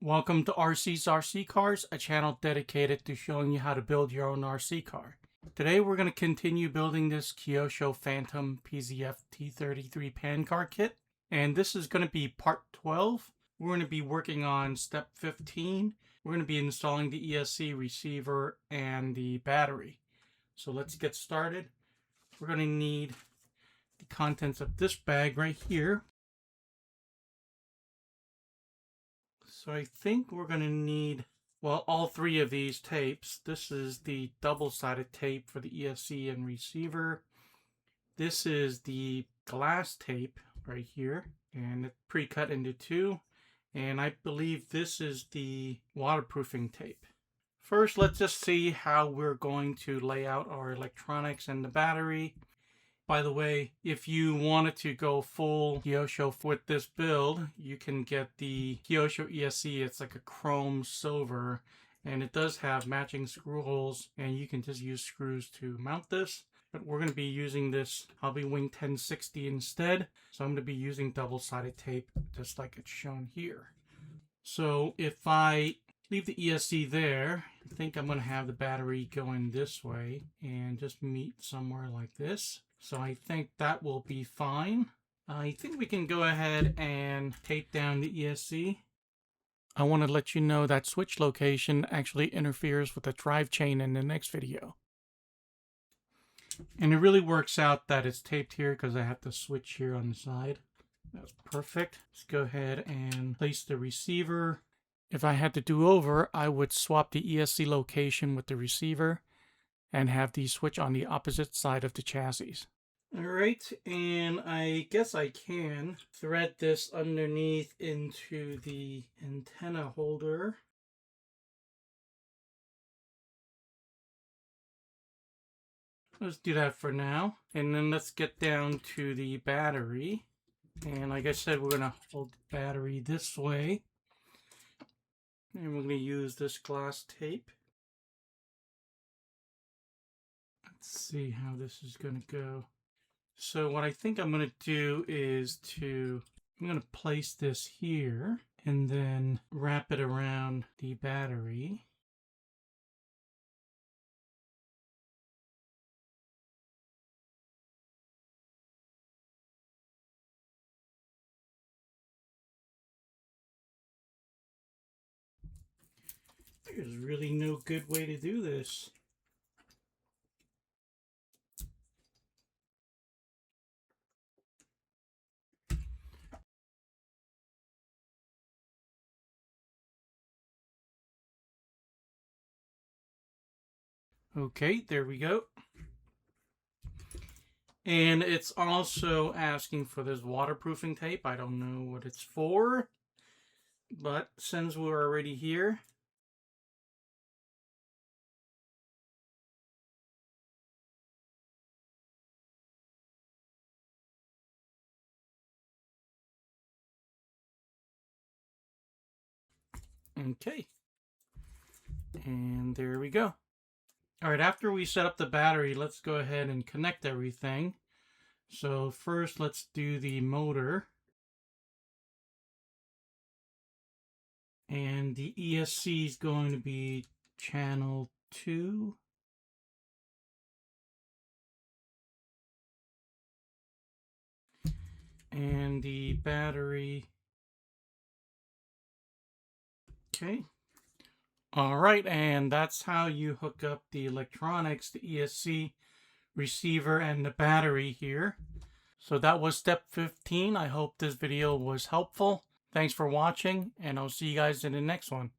Welcome to RC's RC Cars, a channel dedicated to showing you how to build your own RC car. Today we're going to continue building this Kyosho Fantom PZF T-33 pan car kit, and this is going to be part 12. We're going to be working on step 15. We're going to be installing the ESC receiver and the battery. So let's get started. We're going to need the contents of this bag right here. So I think we're going to need, well, all three of these tapes. This is the double-sided tape for the ESC and receiver. This is the glass tape right here, and it's pre-cut into two. And I believe this is the waterproofing tape. First, let's just see how we're going to lay out our electronics and the battery. By the way, if you wanted to go full Kyosho with this build, you can get the Kyosho ESC. It's like a chrome silver, and it does have matching screw holes, and you can just use screws to mount this. But we're going to be using this Hobby Wing 1060 instead, so I'm going to be using double-sided tape, just like it's shown here. So if I leave the ESC there, I think I'm going to have the battery going this way and just meet somewhere like this. So I think that will be fine. I think we can go ahead and tape down the ESC. I want to let you know that switch location actually interferes with the drivetrain in the next video. And it really works out that it's taped here because I have the switch here on the side. That's perfect. Let's go ahead and place the receiver. If I had to do over, I would swap the ESC location with the receiver and have the switch on the opposite side of the chassis. Alright, and I guess I can thread this underneath into the antenna holder. Let's do that for now. And then let's get down to the battery. And like I said, we're going to hold the battery this way. And we're going to use this glass tape. Let's see how this is going to go. So what I think I'm going to do is I'm going to place this here and then wrap it around the battery. There's really no good way to do this. Okay, there we go. And it's also asking for this waterproofing tape. I don't know what it's for, but since we're already here, okay, and there we go. All right, after we set up the battery, let's go ahead and connect everything. So first, let's do the motor. And the ESC is going to be channel 2. And the battery. Okay. All right, and that's how you hook up the electronics, the ESC, receiver, and the battery here. So that was step 15. I hope this video was helpful. Thanks for watching, and I'll see you guys in the next one.